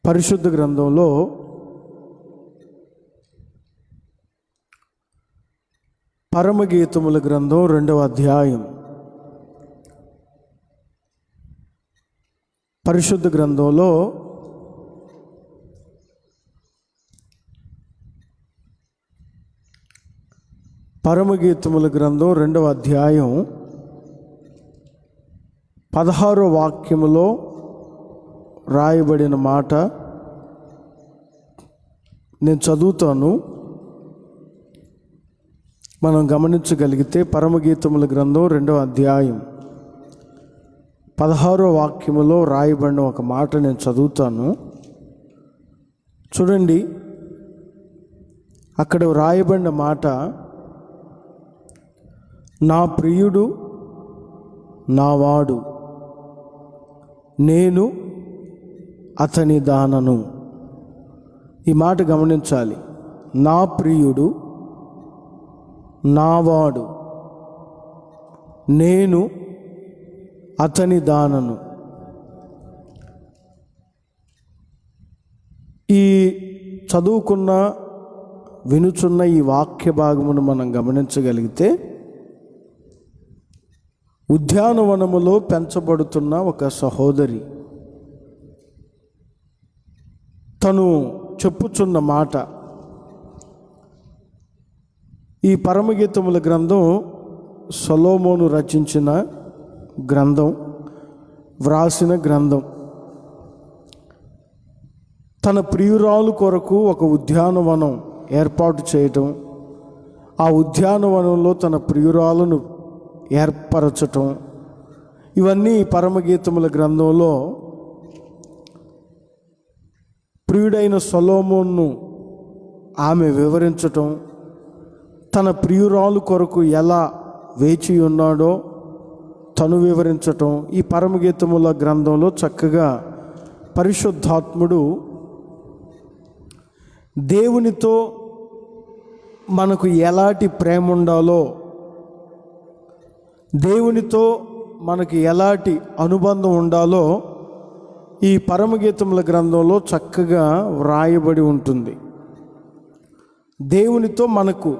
పరిశుద్ధ గ్రంథంలో పరమగీతముల గ్రంథం 2వ అధ్యాయం. పరిశుద్ధ గ్రంథంలో పరమగీతముల గ్రంథం 2వ అధ్యాయం 16వ వాక్యములో రాయబడిన మాట నేను చదువుతాను. మనం గమనించగలిగితే పరమగీతముల గ్రంథం 2వ అధ్యాయం 16వ వాక్యములో రాయబడిన ఒక మాట నేను చదువుతాను. చూడండి, అక్కడ రాయబడిన మాట, నా ప్రియుడు నావాడు, నేను అతని దానను. ఈ మాట గమనించాలి. నా ప్రియుడు నావాడు, నేను అతని దానను. ఈ చదువుకున్న వినుచున్న ఈ వాక్య భాగమును మనం గమనించగలిగితే, ఉద్యానవనములో పెంచబడుతున్న ఒక సహోదరి తను చెప్పుచున్న మాట. ఈ పరమగీతముల గ్రంథం సొలొమోను రచించిన గ్రంథం, వ్రాసిన గ్రంథం. తన ప్రియురాలు కొరకు ఒక ఉద్యానవనం ఏర్పాటు చేయటం, ఆ ఉద్యానవనంలో తన ప్రియురాలను ఏర్పరచటం, ఇవన్నీ పరమగీతముల గ్రంథంలో ప్రియుడైన సొలొమోను ఆమె వివరించటం, తన ప్రియురాలు కొరకు ఎలా వేచి ఉన్నాడో తను వివరించటం ఈ పరమగీతముల గ్రంథంలో చక్కగా పరిశుద్ధాత్ముడు దేవునితో మనకు ఎలాంటి ప్రేమ ఉండాలో, దేవునితో మనకి ఎలాంటి అనుబంధం ఉండాలో ఈ పరమగీతముల గ్రంథంలో చక్కగా వ్రాయబడి ఉంటుంది. దేవునితో మనకు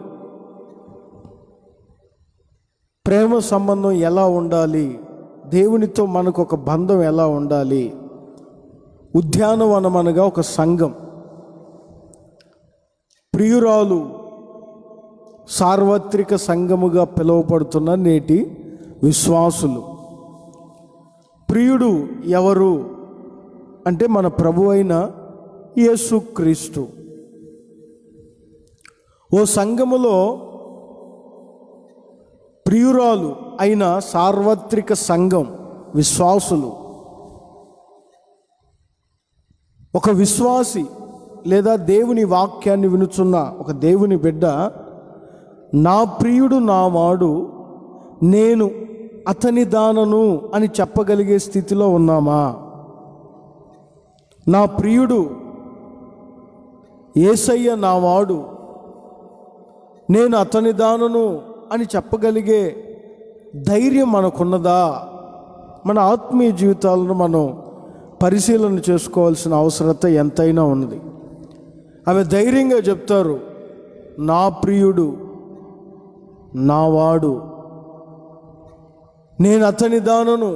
ప్రేమ సంబంధం ఎలా ఉండాలి, దేవునితో మనకు ఒక బంధం ఎలా ఉండాలి. ఉద్యానవనం అనగా ఒక సంఘం. ప్రియురాలు సార్వత్రిక సంఘముగా పిలువబడుతున్న నేటి విశ్వాసులు. ప్రియుడు ఎవరు అంటే మన ప్రభు అయిన యేసుక్రీస్తు. ఓ సంఘములో ప్రియురాలు అయిన సార్వత్రిక సంఘం విశ్వాసులు. ఒక విశ్వాసి లేదా దేవుని వాక్యాన్ని వినుచున్న ఒక దేవుని బిడ్డ, నా ప్రియుడు నావాడు, నేను అతని దానను అని చెప్పగలిగే స్థితిలో ఉన్నామా? నా ప్రియుడు యేసయ్య నావాడు, నేను అతని దానను అని చెప్పగలిగే ధైర్యం మనకున్నదా? మన ఆత్మీయ జీవితాలను మనం పరిశీలన చేసుకోవాల్సిన అవసరత ఎంతైనా ఉన్నది. ఆమె ధైర్యంగా చెప్తారు, నా ప్రియుడు నావాడు, నేను అతని దానను.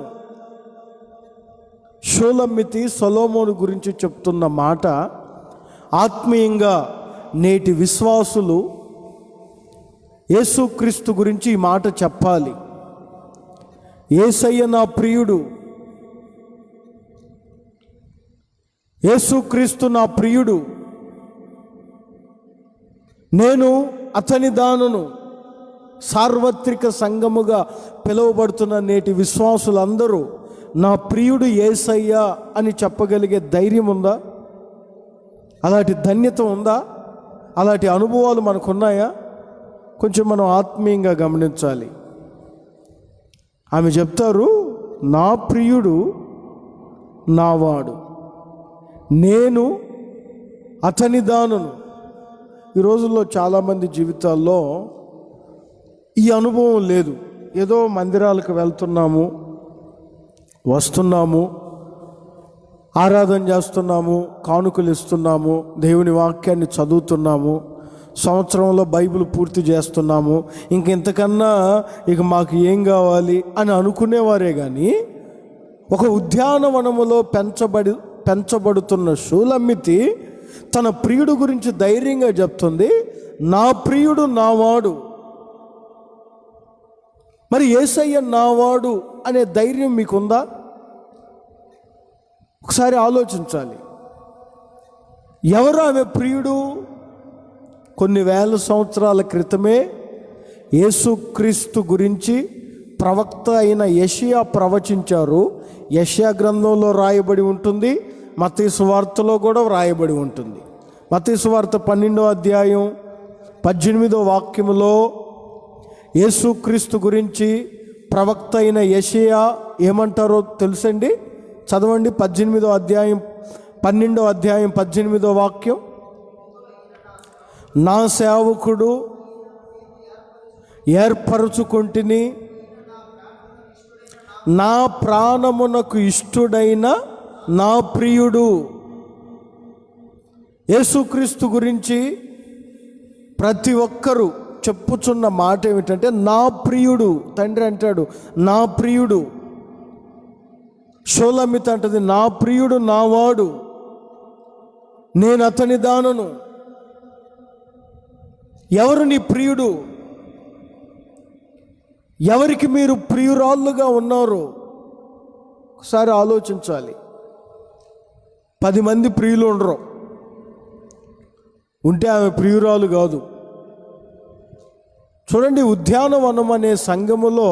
షూలమ్మితి సొలొమోను గురించి చెప్తున్న మాట ఆత్మీయంగా నేటి విశ్వాసులు యేసుక్రీస్తు గురించి ఈ మాట చెప్పాలి. యేసయ్య నా ప్రియుడు, యేసుక్రీస్తు నా ప్రియుడు, నేను అతని దానను. సార్వత్రిక సంఘముగా పిలువబడుతున్న నేటి విశ్వాసులందరూ నా ప్రియుడు యేసయ్య అని చెప్పగలిగే ధైర్యం ఉందా? అలాంటి ధన్యత ఉందా? అలాంటి అనుభవాలు మనకున్నాయా? కొంచెం మనం ఆత్మీయంగా గమనించాలి. ఆమె చెప్తారు, నా ప్రియుడు నావాడు, నేను అతని దానను. ఈ రోజుల్లో చాలామంది జీవితాల్లో ఈ అనుభవం లేదు. ఏదో మందిరాలకు వెళ్తున్నాము, వస్తున్నాము, ఆరాధన చేస్తున్నాము, కానుకలు ఇస్తున్నాము, దేవుని వాక్యాన్ని చదువుతున్నాము, సంవత్సరంలో బైబిల్ పూర్తి చేస్తున్నాము, ఇంతకన్నా ఇక మాకు ఏం కావాలి అని అనుకునేవారే కానీ ఒక ఉద్యానవనములో పెంచబడుతున్న షూలమ్మితి తన ప్రియుడు గురించి ధైర్యంగా చెప్తుంది, నా ప్రియుడు నావాడు. మరి యేసయ్య నావాడు అనే ధైర్యం మీకుందా? ఒకసారి ఆలోచించాలి. ఎవరు ఆమె ప్రియుడు? కొన్ని వేల సంవత్సరాల క్రితమే యేసుక్రీస్తు గురించి ప్రవక్త అయిన యెషయా ప్రవచించారు. యెషయా గ్రంథంలో రాయబడి ఉంటుంది, మత్తయి సువార్తలో కూడా రాయబడి ఉంటుంది. మత్తయి సువార్త 12వ అధ్యాయం 18వ వాక్యములో యేసుక్రీస్తు గురించి ప్రవక్త అయిన యెషయా ఏమంటారో తెలుసండి? చదవండి. 12వ అధ్యాయం 18వ వాక్యం. నా సేవకుడు ఏర్పరచుకొంటిని, నా ప్రాణమునకు ఇష్టుడైన నా ప్రియుడు. యేసుక్రీస్తు గురించి ప్రతి ఒక్కరూ చెప్పుచున్న మాట ఏమిటంటే నా ప్రియుడు. తండ్రి అంటాడు నా ప్రియుడు. షూలమ్మితి అంటది నా ప్రియుడు నావాడు, నేను అతని దానను. ఎవరు నీ ప్రియుడు? ఎవరికి మీరు ప్రియురాళ్ళుగా ఉన్నారు? ఒకసారి ఆలోచించాలి. 10 మంది ప్రియులు ఉండరు, ఉంటే ఆమె ప్రియురాలు కాదు. చూడండి, ఉద్యానవనం అనే సంఘములో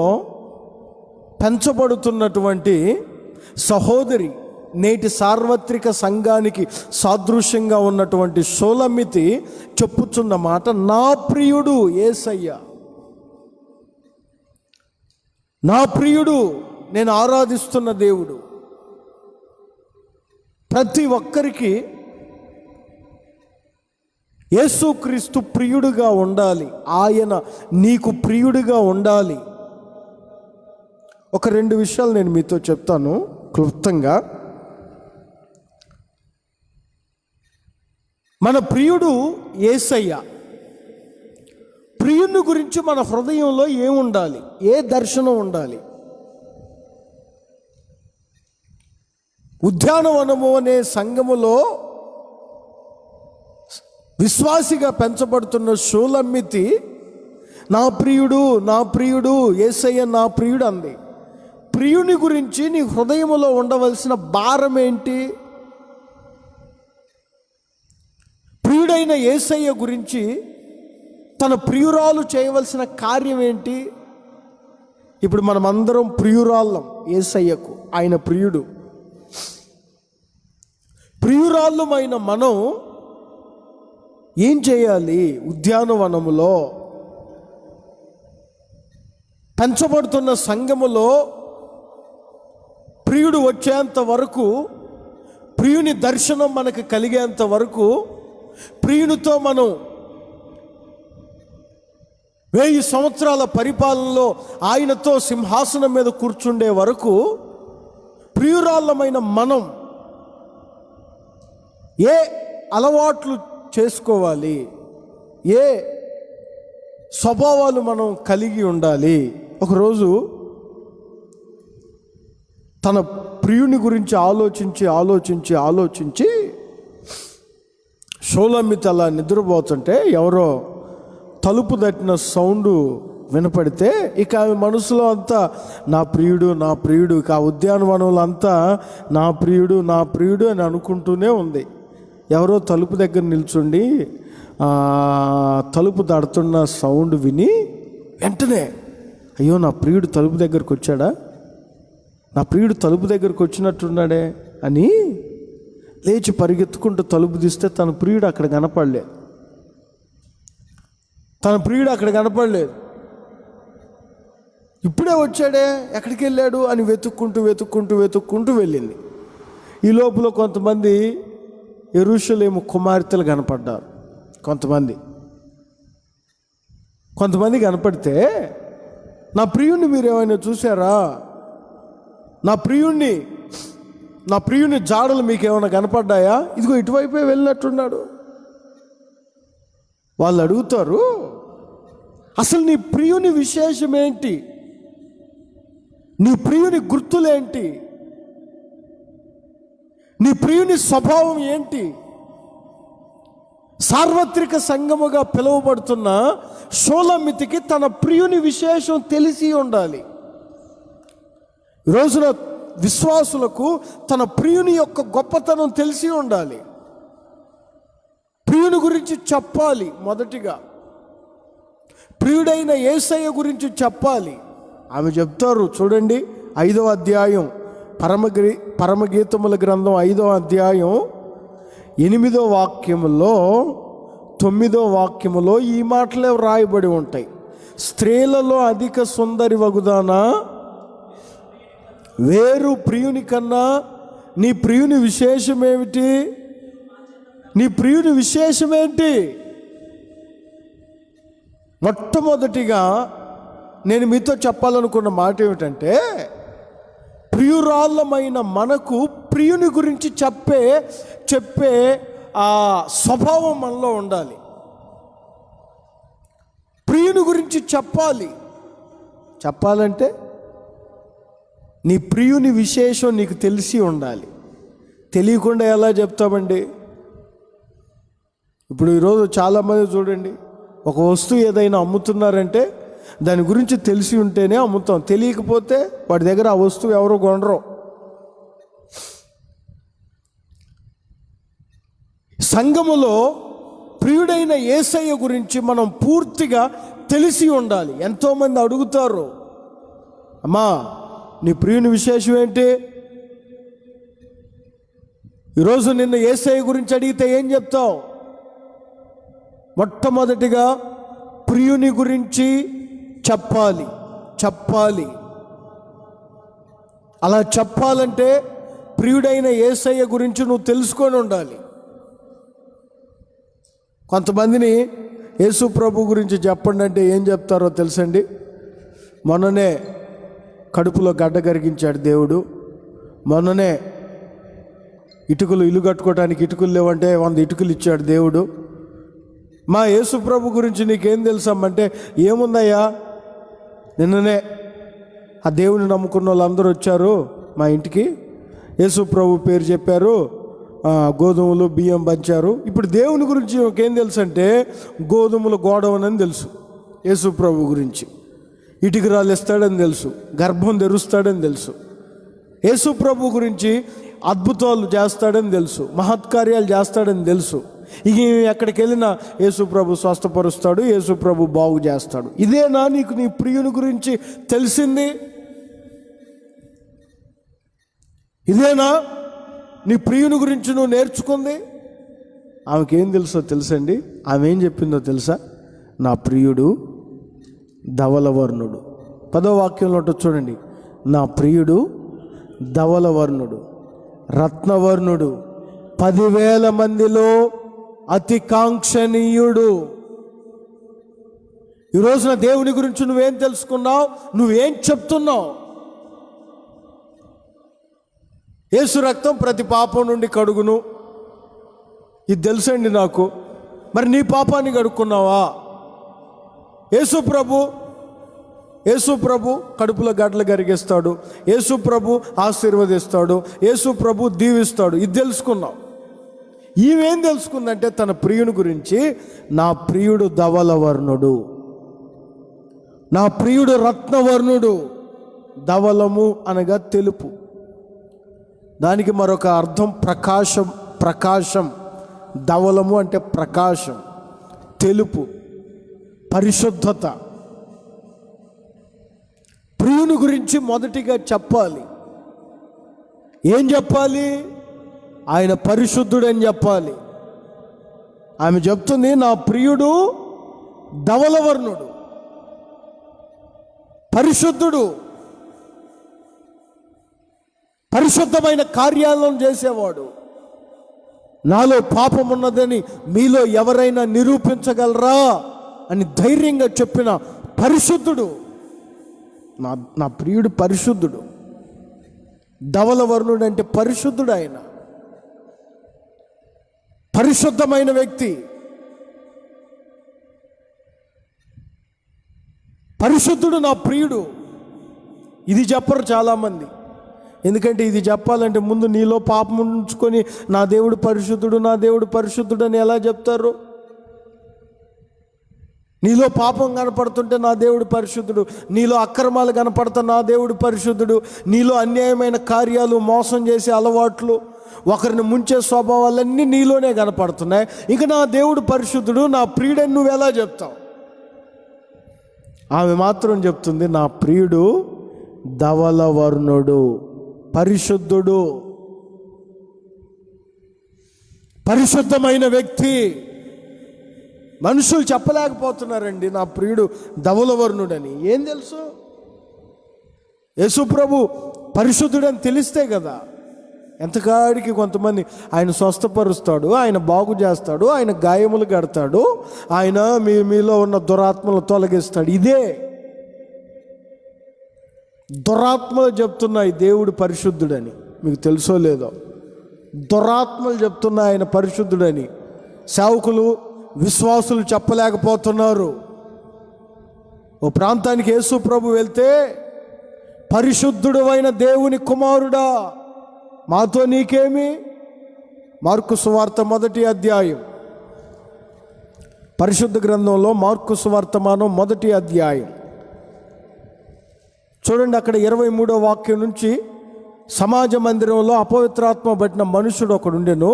పెంచబడుతున్నటువంటి సహోదరి, నేటి సార్వత్రిక సంఘానికి సాదృశ్యంగా ఉన్నటువంటి షూలమ్మితి చెప్పుచున్న మాట నా ప్రియుడు యేసయ్య, నా ప్రియుడు, నేను ఆరాధిస్తున్న దేవుడు. ప్రతి ఒక్కరికి యేసుక్రీస్తు ప్రియుడుగా ఉండాలి, ఆయన నీకు ప్రియుడిగా ఉండాలి. ఒక 2 విషయాలు నేను మీతో చెప్తాను క్లుప్తంగా. మన ప్రియుడు యేసయ్య. ప్రియుని గురించి మన హృదయంలో ఏముండాలి? ఏ దర్శనం ఉండాలి? ఉద్యానవనము అనే సంఘములో విశ్వాసిగా పెంచబడుతున్న షూలమ్మితి నా ప్రియుడు, నా ప్రియుడు, యేసయ్య నా ప్రియుడు అంది. ప్రియుని గురించి నీ హృదయంలో ఉండవలసిన భారం ఏంటి? ప్రియుడైన యేసయ్య గురించి తన ప్రియురాలు చేయవలసిన కార్యం ఏంటి? ఇప్పుడు మనమందరం ప్రియురాళ్ళం యేసయ్యకు, ఆయన ప్రియుడు. ప్రియురాళ్ళమైన మనం ఏం చేయాలి? ఉద్యానవనములో పెంచబడుతున్న సంఘములో ప్రియుడు వచ్చేంత వరకు, ప్రియుని దర్శనం మనకు కలిగేంత వరకు, ప్రియునితో మనం 1000 సంవత్సరాల పరిపాలనలో ఆయనతో సింహాసనం మీద కూర్చుండే వరకు ప్రియురాళ్ళమైన మనం ఏ అలవాట్లు చేసుకోవాలి? ఏ స్వభావాలు మనం కలిగి ఉండాలి? ఒకరోజు తన ప్రియుని గురించి ఆలోచించి షూలమ్మితి అలా నిద్రపోతుంటే ఎవరో తలుపు తట్టిన సౌండ్ వినపడితే ఇక ఆమె మనసులో అంతా నా ప్రియుడు, నా ప్రియుడు, ఇక ఆ ఉద్యానవనంలో అంతా నా ప్రియుడు, నా ప్రియుడు అని అనుకుంటూనే ఉంది. ఎవరో తలుపు దగ్గర నిల్చుండి తలుపు తడుతున్న సౌండ్ విని వెంటనే అయ్యో నా ప్రియుడు తలుపు దగ్గరకు వచ్చాడా, నా ప్రియుడు తలుపు దగ్గరకు వచ్చినట్టున్నాడే అని లేచి పరిగెత్తుకుంటూ తలుపు తీస్తే తన ప్రియుడు అక్కడ కనపడలేదు. ఇప్పుడే వచ్చాడే, ఎక్కడికి వెళ్ళాడు అని వెతుక్కుంటూ వెళ్ళింది. ఈ లోపల కొంతమంది యెరూషలేము కుమార్తెలు కనపడ్డారు. కొంతమంది కనపడితే నా ప్రియుణ్ణి మీరు ఏమైనా చూసారా, నా ప్రియుణ్ణి నా ప్రియుని జాడలు మీకు ఏమైనా కనపడ్డాయా? ఇదిగో ఇటువైపే వెళ్ళినట్టున్నాడు. వాళ్ళు అడుగుతారు, అసలు నీ ప్రియుని విశేషం ఏంటి? నీ ప్రియుని గుర్తులేంటి? నీ ప్రియుని స్వభావం ఏంటి? సార్వత్రిక సంఘముగా పిలువబడుతున్న షూలమ్మితికి తన ప్రియుని విశేషం తెలిసి ఉండాలి. ఈ రోజున విశ్వాసులకు తన ప్రియుని యొక్క గొప్పతనం తెలిసి ఉండాలి. ప్రియుని గురించి చెప్పాలి. మొదటిగా ప్రియుడైన యేసయ్య గురించి చెప్పాలి. ఆమె చెప్తారు చూడండి, 5వ అధ్యాయం పరమగీతముల గ్రంథం 5వ అధ్యాయం 8వ వాక్యములో 9వ వాక్యములో ఈ మాటలే వ్రాయబడి ఉంటాయి. స్త్రీలలో అధిక సుందరి వగుదానా, వేరు ప్రియుని కన్నా నీ ప్రియుని విశేషమేమిటి? నీ ప్రియుని విశేషమేంటి? మొట్టమొదటిగా నేను మీతో చెప్పాలనుకున్న మాట ఏమిటంటే, ప్రియురాళ్ళమైన మనకు ప్రియుని గురించి చెప్పే ఆ స్వభావం మనలో ఉండాలి. ప్రియుని గురించి చెప్పాలంటే నీ ప్రియుని విశేషం నీకు తెలిసి ఉండాలి. తెలియకుండా ఎలా చెప్తామండి? ఇప్పుడు ఈరోజు చాలామంది చూడండి, ఒక వస్తువు ఏదైనా అమ్ముతున్నారంటే దాని గురించి తెలిసి ఉంటేనే అమ్ముతాం. తెలియకపోతే వాడి దగ్గర ఆ వస్తువు ఎవరు కొనరు. సంఘములో ప్రియుడైన యేసయ్య గురించి మనం పూర్తిగా తెలిసి ఉండాలి. ఎంతోమంది అడుగుతారు, అమ్మా నీ ప్రియుని విశేషం ఏంటి? ఈరోజు నిన్న యేసయ్య గురించి అడిగితే ఏం చెప్తావు? మొట్టమొదటిగా ప్రియుని గురించి చెప్పాలి. అలా చెప్పాలంటే ప్రియుడైన యేసయ్య గురించి నువ్వు తెలుసుకొని ఉండాలి. కొంతమందిని యేసు ప్రభు గురించి చెప్పండి అంటే ఏం చెప్తారో తెలుసండి? మొన్ననే కడుపులో గడ్డ కరిగించాడు దేవుడు, మొన్ననే ఇల్లు కట్టుకోవడానికి ఇటుకలు లేవంటే 100 ఇటుకలు ఇచ్చాడు దేవుడు. మా యేసు ప్రభు గురించి నీకేం తెలుసమ్మంటే, ఏముందయ్యా, నిన్ననే ఆ దేవుని నమ్ముకున్న వాళ్ళందరూ వచ్చారు మా ఇంటికి, యేసు ప్రభు పేరు చెప్పారు, గోధుమలు బియ్యం పంచారు. ఇప్పుడు దేవుని గురించి నాకేం తెలుసు అంటే, గోధుమలు గోడవనని తెలుసు, యేసు ప్రభు గురించి ఇటుక రాళ్ళిస్తాడని తెలుసు, గర్భం తెరుస్తాడని తెలుసు, యేసు ప్రభు గురించి అద్భుతాలు చేస్తాడని తెలుసు, మహత్కార్యాలు చేస్తాడని తెలుసు. ఇక ఎక్కడికి వెళ్ళినా యేసు ప్రభు స్వస్థపరుస్తాడు, యేసు ప్రభు బాగు చేస్తాడు. ఇదేనా నీకు నీ ప్రియుని గురించి తెలిసింది? ఇదేనా నీ ప్రియుని గురించి నువ్వు నేర్చుకుంది? ఆమెకేం తెలుసండి? ఆమె ఏం చెప్పిందో తెలుసా? నా ప్రియుడు ధవలవర్ణుడు. 10వ వాక్యంలో చూడండి, నా ప్రియుడు ధవలవర్ణుడు, రత్నవర్ణుడు, 10,000 మందిలో అతి కాంక్షణీయుడు. ఈ రోజున దేవుని గురించి నువ్వేం తెలుసుకున్నావు? నువ్వేం చెప్తున్నావు? యేసు రక్తం ప్రతి పాపం నుండి కడుగును, ఇది తెలుసండి నాకు. మరి నీ పాపాన్ని కడుక్కున్నావా? యేసు ప్రభు కడుపులో గడ్డలు కరిగిస్తాడు, యేసు ప్రభు ఆశీర్వదిస్తాడు, యేసు ప్రభు దీవిస్తాడు, ఇది తెలుసుకున్నావు. ఈమెం తెలుసుకుందంటే తన ప్రియుని గురించి, నా ప్రియుడు ధవలవర్ణుడు, నా ప్రియుడు రత్నవర్ణుడు. ధవలము అనగా తెలుపు, దానికి మరొక అర్థం ప్రకాశం. ధవలము అంటే ప్రకాశం, తెలుపు, పరిశుద్ధత. ప్రియుని గురించి మొదటిగా చెప్పాలి. ఏం చెప్పాలి? ఆయన పరిశుద్ధుడని చెప్పాలి. ఆమె చెప్తుంది, నా ప్రియుడు ధవలవర్ణుడు, పరిశుద్ధుడు, పరిశుద్ధమైన కార్యాలను చేసేవాడు. నాలో పాపం ఉన్నదని మీలో ఎవరైనా నిరూపించగలరా అని ధైర్యంగా చెప్పిన పరిశుద్ధుడు. నా ప్రియుడు పరిశుద్ధుడు. ధవలవర్ణుడు అంటే పరిశుద్ధుడు, ఆయన పరిశుద్ధమైన వ్యక్తి. పరిశుద్ధుడు నా ప్రియుడు. ఇది చెప్పరు చాలామంది. ఎందుకంటే ఇది చెప్పాలంటే ముందు నీలో పాపం ఉంచుకొని నా దేవుడు పరిశుద్ధుడు, నా దేవుడు పరిశుద్ధుడు అని ఎలా చెప్తారు? నీలో పాపం కనపడుతుంటే నా దేవుడు పరిశుద్ధుడు, నీలో అక్రమాలు కనపడతా నా దేవుడు పరిశుద్ధుడు, నీలో అన్యాయమైన కార్యాలు, మోసం చేసే అలవాట్లు, ఒకరిని ముంచే స్వభావాలన్నీ నీలోనే కనపడుతున్నాయి. ఇక నా దేవుడు పరిశుద్ధుడు, నా ప్రియుడని నువ్వు ఎలా చెప్తావు? ఆమె మాత్రం చెప్తుంది, నా ప్రియుడు ధవలవర్ణుడు, పరిశుద్ధుడు, పరిశుద్ధమైన వ్యక్తి. మనుషులు చెప్పలేకపోతున్నారండి నా ప్రియుడు ధవలవర్ణుడని. ఏం తెలుసు? యేసు ప్రభు పరిశుద్ధుడని తెలిస్తే కదా. ఎంతకాడికి కొంతమంది ఆయన స్వస్థపరుస్తాడు, ఆయన బాగు చేస్తాడు, ఆయన గాయములు కడతాడు, ఆయన మీలో ఉన్న దురాత్మలు తొలగిస్తాడు. ఇదే దురాత్మలు చెప్తున్నాయి దేవుడు పరిశుద్ధుడని. మీకు తెలుసో లేదో, దురాత్మలు చెప్తున్నాయి ఆయన పరిశుద్ధుడని. సేవకులు, విశ్వాసులు చెప్పలేకపోతున్నారు. ఓ ప్రాంతానికి యేసు ప్రభు వెళ్తే, పరిశుద్ధుడు అయిన దేవుని కుమారుడా, మాతో నీకేమి? మార్కు సువార్త 1వ అధ్యాయం, పరిశుద్ధ గ్రంథంలో మార్కు సువార్తమానం 1వ అధ్యాయం చూడండి. అక్కడ 23వ వాక్యం నుంచి, సమాజ మందిరంలో అపవిత్రాత్మ పట్టిన మనుషుడు ఒకడుండెను.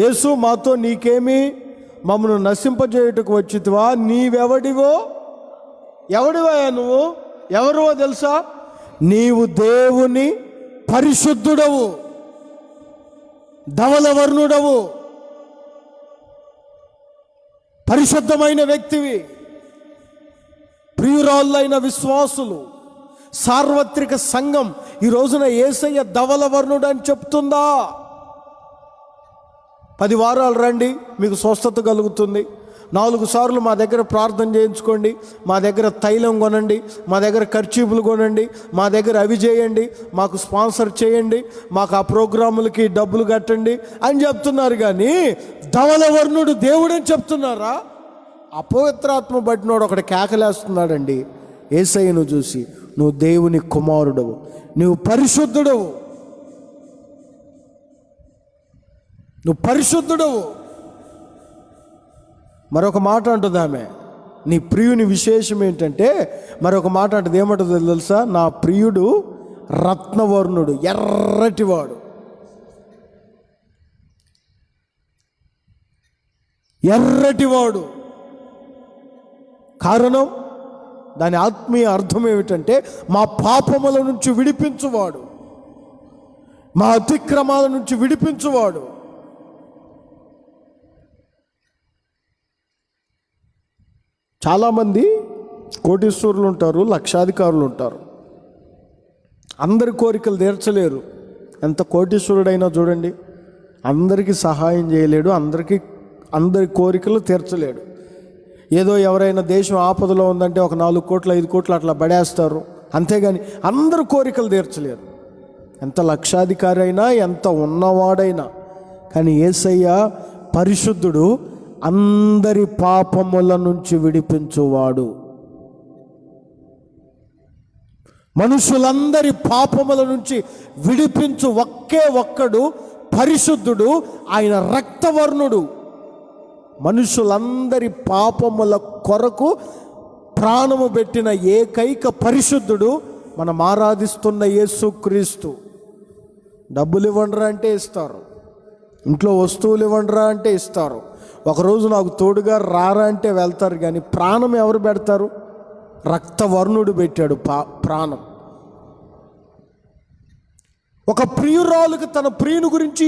యేసు, మాతో నీకేమి? మమ్మల్ని నశింపజేయుటకు వచ్చితివా? నీవెవడివో? ఎవడివా నువ్వు? ఎవరివో తెలుసా? నీవు దేవుని పరిశుద్ధుడవు, ధవలవర్ణుడవు, పరిశుద్ధమైన వ్యక్తివి. ప్రియురాళ్ళైన విశ్వాసులు, సార్వత్రిక సంఘం ఈ రోజున యేసయ్య ధవలవర్ణుడు అని చెప్తుందా? 10 వారాలు రండి, మీకు స్వస్థత కలుగుతుంది. 4 సార్లు మా దగ్గర ప్రార్థన చేయించుకోండి, మా దగ్గర తైలం కొనండి, మా దగ్గర ఖర్చీపులు కొనండి, మా దగ్గర అవి చేయండి, మాకు స్పాన్సర్ చేయండి, మాకు ఆ ప్రోగ్రాములకి డబ్బులు కట్టండి అని చెప్తున్నారు. కానీ ధవలవర్ణుడు దేవుడని చెప్తున్నారా? అపవిత్రాత్మ పట్టినోడు ఒకటి కేకలేస్తున్నాడండి యేసయ్యను చూసి, నువ్వు దేవుని కుమారుడవు, నువ్వు పరిశుద్ధుడవు, నువ్వు పరిశుద్ధుడవు. మరొక మాట అంటుంది ఆమె, నీ ప్రియుని విశేషం ఏంటంటే, మరొక మాట అంటుంది. ఏమంటుందో తెలుసా? నా ప్రియుడు రత్నవర్ణుడు, ఎర్రటివాడు. ఎర్రటివాడు కారణం, దాని ఆత్మీయ అర్థం ఏమిటంటే, మా పాపముల నుంచి విడిపించువాడు, మా అతిక్రమాల నుంచి విడిపించువాడు. చాలామంది కోటీశ్వరులు ఉంటారు, లక్షాధికారులు ఉంటారు, అందరి కోరికలు తీర్చలేరు. ఎంత కోటీశ్వరుడైనా చూడండి, అందరికీ సహాయం చేయలేడు, అందరి కోరికలు తీర్చలేడు. ఏదో ఎవరైనా దేశం ఆపదలో ఉందంటే ఒక 4 కోట్లు 5 కోట్లు అట్లా పడేస్తారు, అంతేగాని అందరు కోరికలు తీర్చలేరు. ఎంత లక్షాధికారి అయినా, ఎంత ఉన్నవాడైనా. కానీ యేసయ్య పరిశుద్ధుడు, అందరి పాపముల నుంచి విడిపించువాడు. మనుషులందరి పాపముల నుంచి విడిపించు ఒకే ఒక్కడు పరిశుద్ధుడు, ఆయన రక్తవర్ణుడు. మనుషులందరి పాపముల కొరకు ప్రాణము పెట్టిన ఏకైక పరిశుద్ధుడు మనం ఆరాధిస్తున్న యేసుక్రీస్తు. డబ్బులు ఇవ్వండిరా అంటే ఇస్తారు, ఇంట్లో వస్తువులు ఇవ్వండిరా అంటే ఇస్తారు, ఒకరోజు నాకు తోడుగా రారా అంటే వెళ్తారు. కానీ ప్రాణం ఎవరు పెడతారు? రక్తవర్ణుడు పెట్టాడు ప్రాణం. ఒక ప్రియురాలుకి తన ప్రియుని గురించి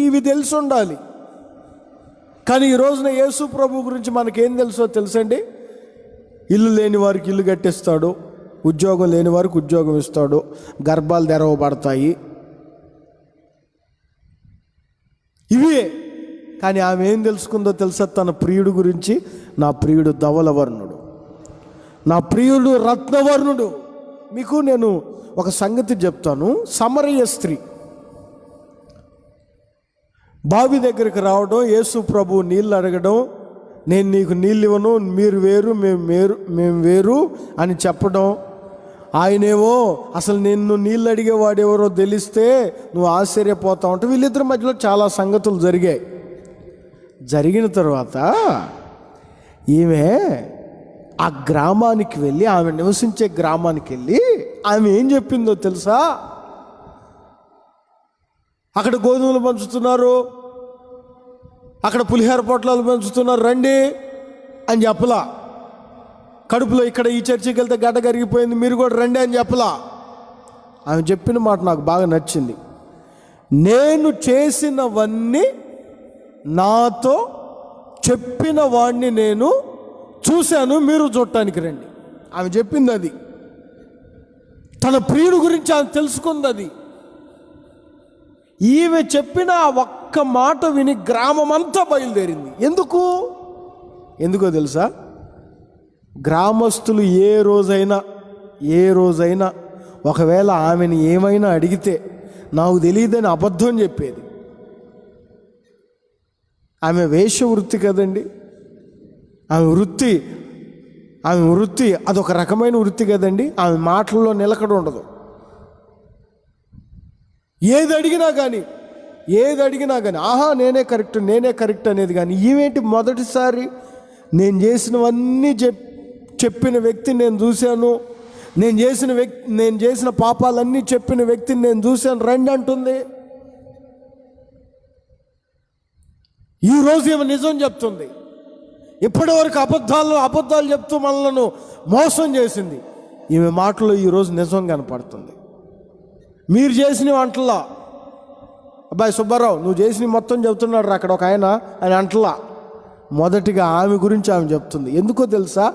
ఇవి తెలిసి ఉండాలి. కానీ ఈ రోజున యేసు ప్రభు గురించి మనకేం తెలుసో తెలుసండి? ఇల్లు లేని వారికి ఇల్లు కట్టిస్తాడు, ఉద్యోగం లేని వారికి ఉద్యోగం ఇస్తాడు, గర్భాలు తెరవబడతాయి, ఇవే. కానీ ఆమె ఏం తెలుసుకుందో తెలుసా? తన ప్రియుడు గురించి, నా ప్రియుడు ధవలవర్ణుడు, నా ప్రియుడు రత్నవర్ణుడు. మీకు నేను ఒక సంగతి చెప్తాను. సమరయ స్త్రీ బావి దగ్గరికి రావడం, యేసు ప్రభు నీళ్ళు అడగడం, నేను నీకు నీళ్ళు ఇవ్వను, మీరు వేరు మేము వేరు అని చెప్పడం. ఆయనేమో అసలు నిన్ను నీళ్ళు అడిగేవాడెవరో తెలిస్తే నువ్వు ఆశ్చర్యపోతావు అంటే వీళ్ళిద్దరి మధ్యలో చాలా సంగతులు జరిగాయి. జరిగిన తర్వాత ఈమె ఆ గ్రామానికి వెళ్ళి, ఆమె నివసించే గ్రామానికి వెళ్ళి ఆమె ఏం చెప్పిందో తెలుసా? అక్కడ గోధుమలు పంచుతున్నారు, అక్కడ పులిహోర పొట్లాలు పంచుతున్నారు, రండి అని చెప్పలా. కడుపులో ఇక్కడ ఈ చర్చికి వెళ్తే గడ్డ కరిగిపోయింది, మీరు కూడా రండి అని చెప్పలా. ఆమె చెప్పిన మాట నాకు బాగా నచ్చింది. నేను చేసినవన్నీ నాతో చెప్పిన వాడిని నేను చూశాను, మీరు చూడటానికి రండి. ఆమె చెప్పింది అది. తన ప్రియుడి గురించి ఆమె తెలుసుకుంది. అది ఈమె చెప్పిన ఆ ఒక్క మాట విని గ్రామం అంతా బయలుదేరింది. ఎందుకో తెలుసా? గ్రామస్తులు ఏ రోజైనా ఒకవేళ ఆమెను ఏమైనా అడిగితే నాకు తెలియదని అబద్ధం చెప్పేది. ఆమె వేశ్య వృత్తి కదండి. ఆమె వృత్తి అదొక రకమైన వృత్తి కదండి. ఆమె మాటల్లో నిలకడ ఉండదు. ఏది అడిగినా కానీ ఆహా నేనే కరెక్ట్ అనేది. కానీ ఈవేంటి మొదటిసారి నేను చేసినవన్నీ చెప్పిన వ్యక్తిని నేను చూశాను, నేను చేసిన పాపాలన్నీ చెప్పిన వ్యక్తిని నేను చూశాను, రండి అంటుంది. ఈరోజు ఏమో నిజం చెప్తుంది. ఇప్పటివరకు అబద్ధాలు చెప్తూ మనలను మోసం చేసింది. ఈమె మాటలో ఈరోజు నిజం కనపడుతుంది. మీరు చేసిన వంటలా, అబ్బాయి సుబ్బారావు నువ్వు చేసిన మొత్తం చెప్తున్నాడు అక్కడ ఒక ఆయన అని అంటలా. మొదటిగా ఆమె గురించి ఆమె చెప్తుంది. ఎందుకో తెలుసా?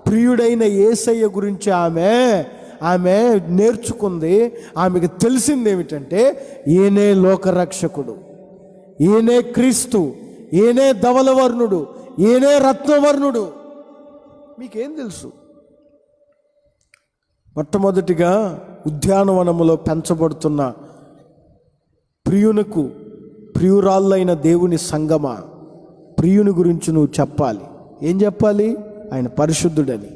ప్రియుడైన యేసయ్య గురించి ఆమె నేర్చుకుంది. ఆమెకు తెలిసింది ఏమిటంటే ఈయనే లోకరక్షకుడు, ఈయనే క్రీస్తు, ఈయనే ధవలవర్ణుడు, ఈయనే రత్నవర్ణుడు. మీకేం తెలుసు? మొట్టమొదటిగా ఉద్యానవనములో పెంచబడుతున్న ప్రియురాళ్ళైన దేవుని సంగమా, ప్రియుని గురించి నువ్వు చెప్పాలి. ఏం చెప్పాలి? ఆయన పరిశుద్ధుడని,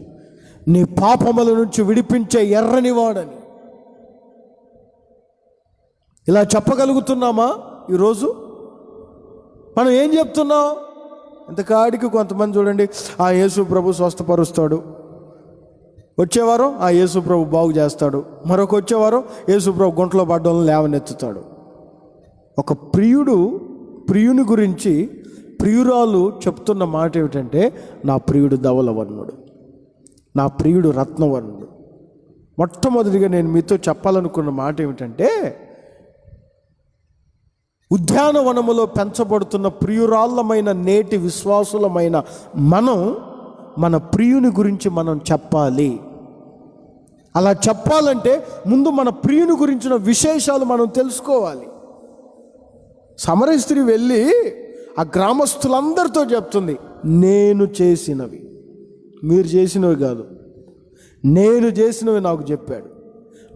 నీ పాపముల నుంచి విడిపించే ఎర్రనివాడని. ఇలా చెప్పగలుగుతున్నామా ఈరోజు? మనం ఏం చెప్తున్నాం? ఇంతకాడికి కొంతమంది చూడండి, ఆ యేసు ప్రభు స్వస్థపరుస్తాడు, వచ్చేవారం ఆ యేసు ప్రభు బాగు చేస్తాడు, మరొక వచ్చేవారం యేసు ప్రభు గుంటలో పడ్డోళ్ళని లేవనెత్తుతాడు. ఒక ప్రియుని గురించి ప్రియురాలు చెప్తున్న మాట ఏమిటంటే నా ప్రియుడు ధవలవర్ణుడు, నా ప్రియుడు రత్నవర్ణుడు. మొట్టమొదటిగా నేను మీతో చెప్పాలనుకున్న మాట ఏమిటంటే ఉద్యానవనములో పెంచబడుతున్న ప్రియురాళ్ళమైన నేటి విశ్వాసులమైన మనం మన ప్రియుని గురించి మనం చెప్పాలి. అలా చెప్పాలంటే ముందు మన ప్రియుని గురించిన విశేషాలు మనం తెలుసుకోవాలి. సమరయ స్త్రీ వెళ్ళి ఆ గ్రామస్తులందరితో చెప్తుంది, నేను చేసినవి మీరు చేసినవి కాదు, నేను చేసినవి నాకు చెప్పాడు,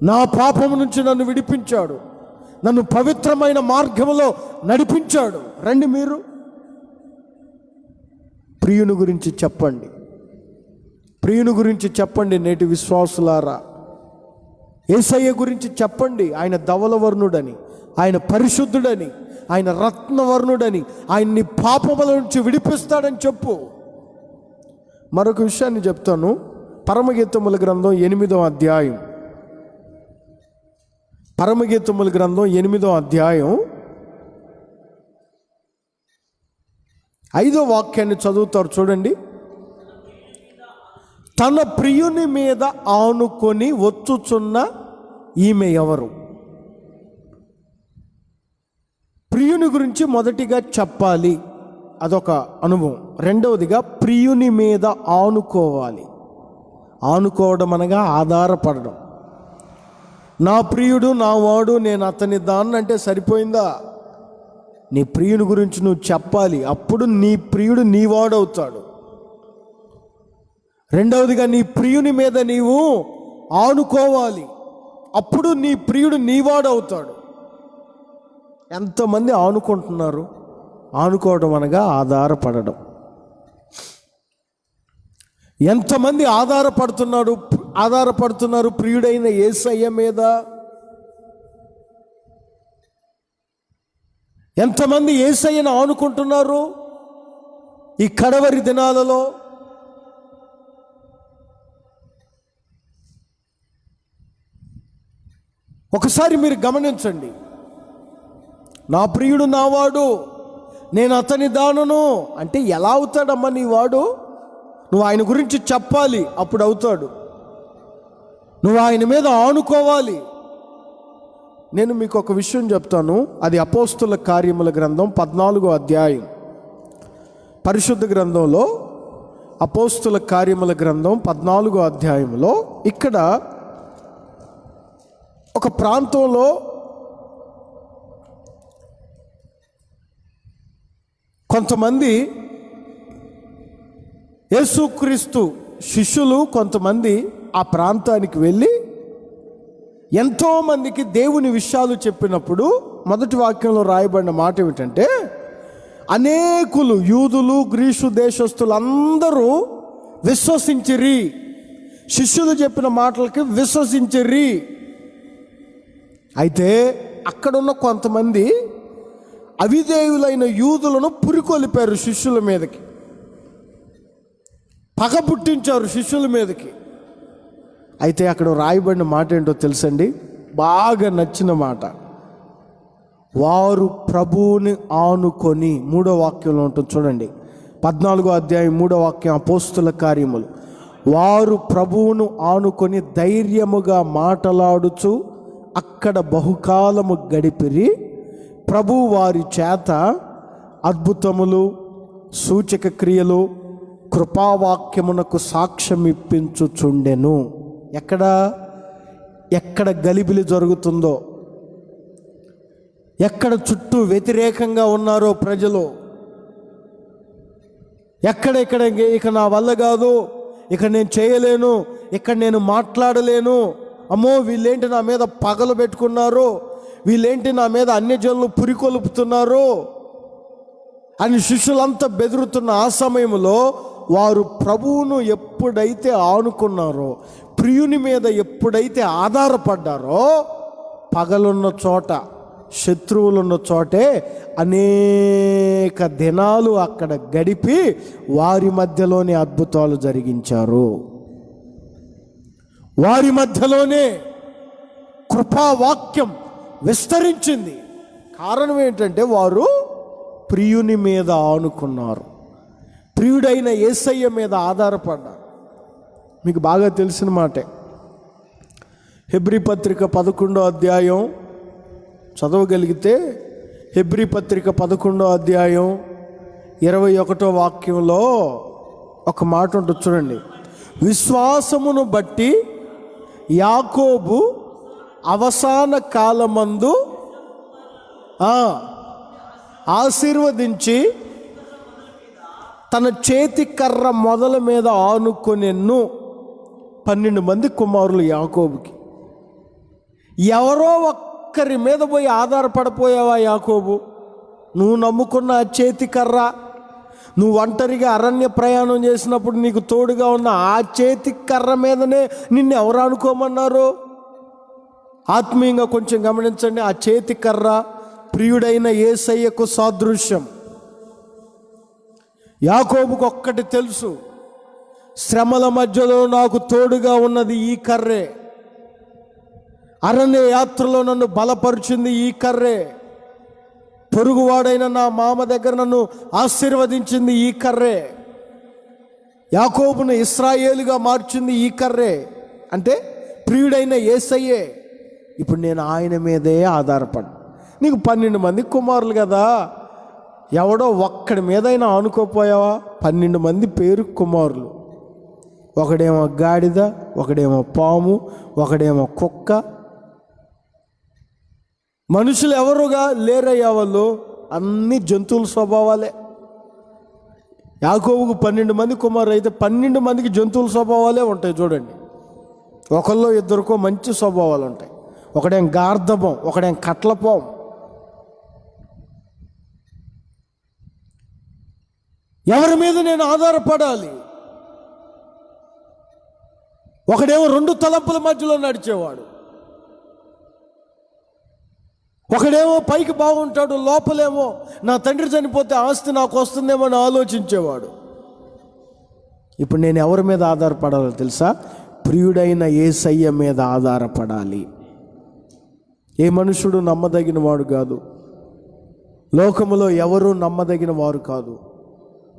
నా పాపము నుంచి నన్ను విడిపించాడు, నన్ను పవిత్రమైన మార్గంలో నడిపించాడు, రండి మీరు. ప్రియుని గురించి చెప్పండి, ప్రియుని గురించి చెప్పండి. నేటి విశ్వాసులారా, యేసయ్య గురించి చెప్పండి. ఆయన ధవలవర్ణుడని, ఆయన పరిశుద్ధుడని, ఆయన రత్నవర్ణుడని, ఆయన్ని పాపముల నుంచి విడిపిస్తాడని చెప్పు. మరొక విషయాన్ని చెప్తాను. పరమగీతముల గ్రంథం 8వ అధ్యాయం, పరమగీతముల గ్రంథం 8వ అధ్యాయం 5వ వాక్యాన్ని చదువుతారు చూడండి. తన ప్రియుని మీద ఆనుకొని వచ్చుచున్న ఈమె ఎవరు? ప్రియుని గురించి మొదటిగా చెప్పాలి, అదొక అనుభవం. రెండవదిగా ప్రియుని మీద ఆనుకోవాలి. ఆనుకోవడం అనగా ఆధారపడడం. నా ప్రియుడు నా వాడు, నేను అతని దాన్ని అంటే సరిపోయిందా? నీ ప్రియుని గురించి నువ్వు చెప్పాలి, అప్పుడు నీ ప్రియుడు నీ వాడవుతాడు. రెండవదిగా నీ ప్రియుని మీద నీవు ఆనుకోవాలి. అప్పుడు నీ ప్రియుడు నీవాడవుతాడు. ఎంతమంది ఆనుకుంటున్నారు? ఆనుకోవడం అనగా ఆధారపడడం. ఎంతమంది ఆధారపడుతున్నారు ప్రియుడైన యేసయ్య మీద? ఎంతమంది యేసయ్యను ఆనుకుంటున్నారు ఈ కడవరి దినాలలో? ఒకసారి మీరు గమనించండి. నా ప్రియుడు నావాడు, నేను అతని దానను అంటే ఎలా అవుతాడమ్మా నీ వాడు? నువ్వు ఆయన గురించి చెప్పాలి, అప్పుడు అవుతాడు. నువ్వు ఆయన మీద ఆనుకోవాలి. నేను మీకు ఒక విషయం చెప్తాను. అది అపోస్తుల కార్యముల గ్రంథం 14వ అధ్యాయం. పరిశుద్ధ గ్రంథంలో అపోస్తుల కార్యముల గ్రంథం 14వ అధ్యాయంలో ఇక్కడ ఒక ప్రాంతంలో కొంతమంది యేసుక్రీస్తు శిష్యులు కొంతమంది ఆ ప్రాంతానికి వెళ్ళి ఎంతోమందికి దేవుని విషయాలు చెప్పినప్పుడు మొదటి వాక్యంలో రాయబడిన మాట ఏమిటంటే, అనేకులు యూదులు గ్రీసు దేశస్తులు అందరూ విశ్వసించిరి. శిష్యులు చెప్పిన మాటలకి విశ్వసించిరి. అయితే అక్కడున్న కొంతమంది అవిధేయులైన యూదులను పురికొలిపారు శిష్యుల మీదకి, పగ పుట్టించారు శిష్యుల మీదకి. అయితే అక్కడ రాయబడిన మాట ఏంటో తెలుసండి? బాగా నచ్చిన మాట. వారు ప్రభువుని ఆనుకొని, 3వ వాక్యంలో ఉంటుంది చూడండి, 14వ అధ్యాయం 3వ వాక్యం, అపోస్తుల కార్యములు. వారు ప్రభువును ఆనుకొని ధైర్యముగా మాటలాడుచు అక్కడ బహుకాలము గడిపిరి. ప్రభు వారి చేత అద్భుతములు, సూచక క్రియలు, కృపావాక్యమునకు సాక్ష్యం ఇప్పించుచుండెను. ఎక్కడ గలిబిలి జరుగుతుందో, ఎక్కడ చుట్టూ వ్యతిరేకంగా ఉన్నారో ప్రజలు, ఎక్కడ ఇక నా వల్ల కాదు, ఇక నేను చేయలేను, ఇక్కడ నేను మాట్లాడలేను, అమ్మో వీళ్ళేంటి నా మీద పగలు పెట్టుకున్నారు, వీళ్ళేంటి నా మీద అన్యజనులు పురికొల్పుతున్నారు అని శిష్యులంతా బెదురుతున్న ఆ సమయంలో వారు ప్రభువును ఎప్పుడైతే ఆనుకున్నారో, ప్రియుని మీద ఎప్పుడైతే ఆధారపడ్డారో, పగలున్న చోట, శత్రువులున్న చోటే అనేక దినాలు అక్కడ గడిపి వారి మధ్యలోనే అద్భుతాలు జరిగించారు. వారి మధ్యలోనే కృపావాక్యం విస్తరించింది. కారణం ఏంటంటే వారు ప్రియుని మీద ఆనుకున్నారు, ప్రియుడైన యేసయ్య మీద ఆధారపడ్డారు. మీకు బాగా తెలిసిన మాటే. హెబ్రీ పత్రిక 11వ అధ్యాయం చదవగలిగితే, హెబ్రీ పత్రిక 11వ అధ్యాయం 21వ వాక్యంలో ఒక మాట ఉంటుంది చూడండి. విశ్వాసమును బట్టి యాకోబు అవసాన కాలమందు ఆశీర్వదించి తన చేతి కర్ర మొదల మీద ఆనుకొనెను. 12 మంది కుమారులు యాకోబుకి. ఎవరో ఒక్కరి మీద పోయి ఆధారపడిపోయావా యాకోబు? నువ్వు నమ్ముకున్న ఆ చేతి కర్ర, నువ్వు ఒంటరిగా అరణ్య ప్రయాణం చేసినప్పుడు నీకు తోడుగా ఉన్న ఆ చేతి కర్ర మీదనే నిన్ను ఎవరు అనుకోమన్నారు? ఆత్మీయంగా కొంచెం గమనించండి. ఆ చేతి కర్ర ప్రియుడైన యేసయ్యకు సాదృశ్యం. యాకోబుకు ఒక్కటి తెలుసు, శ్రమల మధ్యలో నాకు తోడుగా ఉన్నది ఈ కర్రే, అరణ్య యాత్రలో నన్ను బలపరిచింది ఈ కర్రే, పొరుగువాడైన నా మామ దగ్గర నన్ను ఆశీర్వదించింది ఈ కర్రే, యాకోబును ఇశ్రాయేలుగా మార్చింది ఈ కర్రే. అంటే ప్రియుడైన యేసయ్యే. ఇప్పుడు నేను ఆయన మీదే ఆధారపడ్డా. నీకు 12 మంది కుమారులు కదా, ఎవడో ఒక్కడి మీదైనా ఆనుకోపోయావా? 12 మంది పేరు కుమారులు. ఒకడేమో గాడిద, ఒకడేమో పాము, ఒకడేమో కుక్క. మనుషులు ఎవరుగా లేరయ్యా, వాళ్ళు అన్ని జంతువుల స్వభావాలే. యాకోబుకు 12 మంది కుమారులు అయితే 12 మందికి జంతువుల స్వభావాలే ఉంటాయి. చూడండి, ఒకళ్ళో ఇద్దరికో మంచి స్వభావాలు ఉంటాయి, ఒకడేం గార్ధబం, ఒకడేం కట్లపోం. ఎవరి మీద నేను ఆధారపడాలి? ఒకడేమో 2 తలంపుల మధ్యలో నడిచేవాడు, ఒకడేమో పైకి బాగుంటాడు, లోపలేమో నా తండ్రి చనిపోతే ఆస్తి నాకు వస్తుందేమో అని ఆలోచించేవాడు. ఇప్పుడు నేను ఎవరి మీద ఆధారపడాలో తెలుసా? ప్రియుడైన యేసయ్య మీద ఆధారపడాలి. ఏ మనుషుడు నమ్మదగిన వాడు కాదు, లోకములో ఎవరూ నమ్మదగిన వారు కాదు.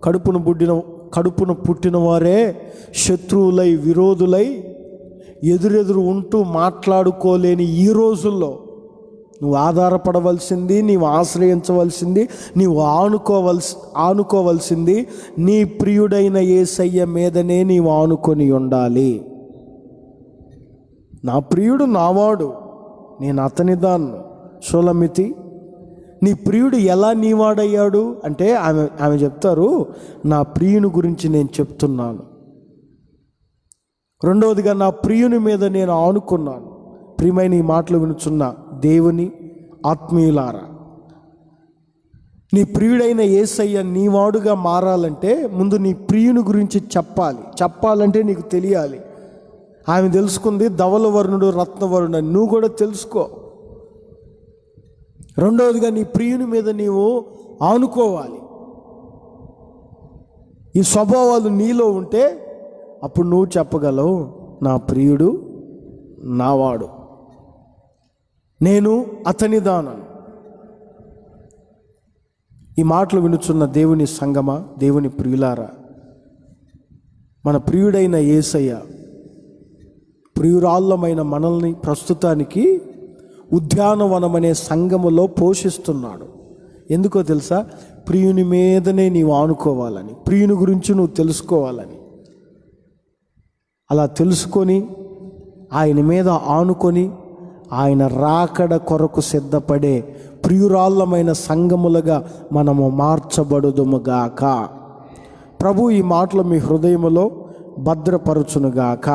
కడుపున పుట్టిన వారే శత్రువులై, విరోధులై, ఎదురెదురు ఉంటూ మాట్లాడుకోలేని ఈ రోజుల్లో నువ్వు ఆధారపడవలసింది, నీవు ఆశ్రయించవలసింది, నీవు ఆనుకోవలసింది నీ ప్రియుడైన యేసయ్య మీదనే నీవు ఆనుకొని ఉండాలి. నా ప్రియుడు నావాడు, నేను అతని దాన్ని. షోలమితి, నీ ప్రియుడు ఎలా నీవాడయ్యాడు అంటే ఆమె చెప్తారు, నా ప్రియుని గురించి నేను చెప్తున్నాను. రెండవదిగా, నా ప్రియుని మీద నేను ఆనుకున్నాను. ప్రియమైన ఈ మాటలు వినుచున్న దేవుని ఆత్మీయులారా, నీ ప్రియుడైన యేసయ్య నీవాడుగా మారాలంటే ముందు నీ ప్రియుని గురించి చెప్పాలంటే నీకు తెలియాలి. ఆమె తెలుసుకుంది ధవలవర్ణుడు, రత్నవర్ణుడు, నువ్వు కూడా తెలుసుకో. రెండవదిగా, నీ ప్రియుని మీద నీవు ఆనుకోవాలి. ఈ స్వభావాలు నీలో ఉంటే అప్పుడు నువ్వు చెప్పగలవు, నా ప్రియుడు నావాడు, నేను అతని దానను. ఈ మాటలు వినుచున్న దేవుని సంగమా, దేవుని ప్రియులారా, మన ప్రియుడైన యేసయ్య ప్రియురాళ్ళమైన మనల్ని ప్రస్తుతానికి ఉద్యానవనం అనే సంఘములో పోషిస్తున్నాడు. ఎందుకో తెలుసా? ప్రియుని మీదనే నీవు ఆనుకోవాలని, ప్రియుని గురించి నువ్వు తెలుసుకోవాలని. అలా తెలుసుకొని ఆయన మీద ఆనుకొని ఆయన రాకడ కొరకు సిద్ధపడే ప్రియురాళ్ళమైన సంఘములుగా మనము మార్చబడుదుముగాక. ప్రభు ఈ మాటలు మీ హృదయములో భద్రపరచునుగాక.